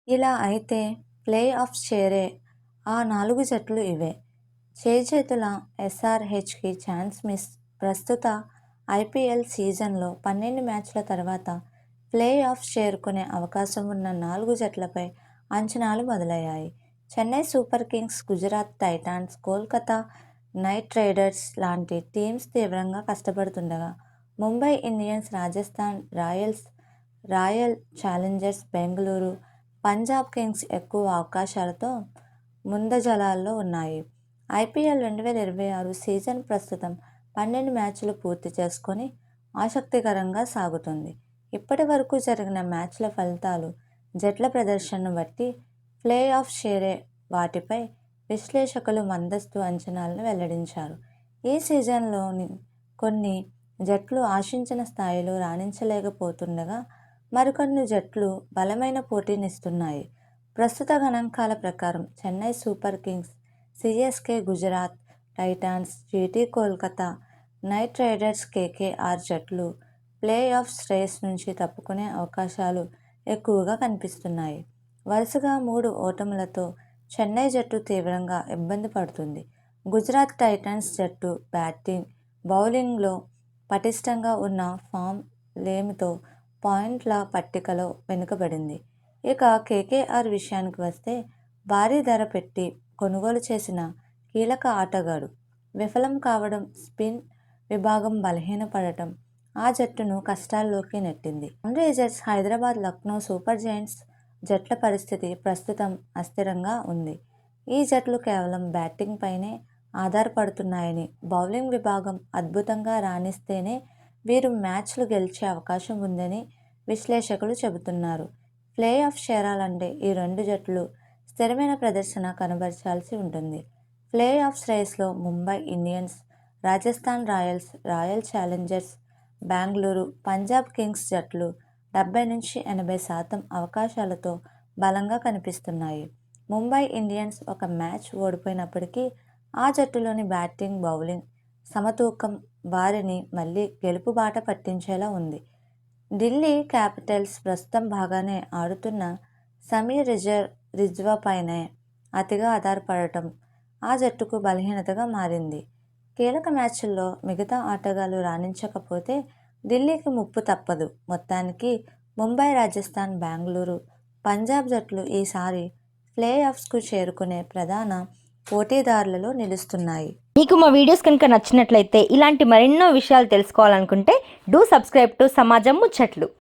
ఇలా అయితే play offs చేరే ఆ 4 జట్లు ఇవే. చేజేతుల ఎస్ఆర్హెచ్కి ఛాన్స్ మిస్. ప్రస్తుత ఐపీఎల్ సీజన్లో 12 మ్యాచ్ల తర్వాత ప్లే ఆఫ్స్ చేరుకునే అవకాశం ఉన్న 4 జట్లపై అంచనాలు మొదలయ్యాయి. Chennai Super Kings, Gujarat Titans, Kolkata Knight Riders లాంటి టీమ్స్ తీవ్రంగా కష్టపడుతుండగా, Mumbai Indians, Rajasthan Royals, Royal Challengers Bengaluru, Punjab Kings ఎక్కువ అవకాశాలతో ముందజలాల్లో ఉన్నాయి. ఐపీఎల్ 2026 సీజన్ ప్రస్తుతం 12 మ్యాచ్లు పూర్తి చేసుకొని ఆసక్తికరంగా సాగుతుంది. ఇప్పటి వరకు జరిగిన మ్యాచ్ల ఫలితాలు, జట్ల ప్రదర్శనను బట్టి ప్లే ఆఫ్ చేరే వాటిపై విశ్లేషకులు ముందస్తు అంచనాలను వెల్లడించారు. ఈ సీజన్లోని కొన్ని జట్లు ఆశించిన స్థాయిలో రాణించలేకపోతుండగా, మరికొన్ని జట్లు బలమైన పోటీనిస్తున్నాయి. ప్రస్తుత గణాంకాల ప్రకారం Chennai Super Kings, CSK, Gujarat Titans, GT Kolkata Knight riders, KKR జట్లు ప్లే ఆఫ్స్ రేస్ నుంచి తప్పుకునే అవకాశాలు ఎక్కువగా కనిపిస్తున్నాయి. వరుసగా 3 ఓటములతో చెన్నై జట్టు తీవ్రంగా ఇబ్బంది పడుతుంది. గుజరాత్ టైటాన్స్ జట్టు బ్యాటింగ్, బౌలింగ్లో పటిష్టంగా ఉన్న ఫామ్ లేమితో పాయింట్ల పట్టికలో వెనుకబడింది. ఇక కేకేఆర్ విషయానికి వస్తే భారీ ధర పెట్టి కొనుగోలు చేసిన కీలక ఆటగాడు విఫలం కావడం, స్పిన్ విభాగం బలహీనపడటం ఆ జట్టును కష్టాల్లోకి నెట్టింది. Sunrisers Hyderabad, Lucknow Super Giants జట్ల పరిస్థితి ప్రస్తుతం అస్థిరంగా ఉంది. ఈ జట్లు కేవలం బ్యాటింగ్ పైనే ఆధారపడుతున్నాయని, బౌలింగ్ విభాగం అద్భుతంగా రాణిస్తేనే వీరు మ్యాచ్లు గెలిచే అవకాశం ఉందని విశ్లేషకులు చెబుతున్నారు. ప్లే ఆఫ్ చేరాలంటే ఈ 2 జట్లు స్థిరమైన ప్రదర్శన కనబరచాల్సి ఉంటుంది. ప్లే ఆఫ్స్ రేస్లో Mumbai Indians, Rajasthan Royals, Royal Challengers Bengaluru, Punjab Kings జట్లు 70-80% అవకాశాలతో బలంగా కనిపిస్తున్నాయి. ముంబై ఇండియన్స్ ఒక మ్యాచ్ ఓడిపోయినప్పటికీ ఆ జట్టులోని బ్యాటింగ్, బౌలింగ్ సమతూకం వారిని మళ్లీ గెలుపు బాట పట్టించేలా ఉంది. ఢిల్లీ క్యాపిటల్స్ ప్రస్తుతం బాగానే ఆడుతున్న సమీర్ రిజ్వాపైనే అతిగా ఆధారపడటం ఆ జట్టుకు బలహీనతగా మారింది. కీలక మ్యాచ్ల్లో మిగతా ఆటగాళ్లు రాణించకపోతే ఢిల్లీకి ముప్పు తప్పదు. మొత్తానికి ముంబై, రాజస్థాన్, బెంగళూరు, పంజాబ్ జట్లు ఈసారి ప్లే ఆఫ్స్కు చేరుకునే ప్రధాన పోటీదారులలో నిలుస్తున్నాయి. మీకు మా వీడియోస్ కనుక నచ్చినట్లయితే ఇలాంటి మరెన్నో విషయాలు తెలుసుకోవాలనుకుంటే డూ సబ్స్క్రైబ్ టు సమాజం ముచ్చట్లు.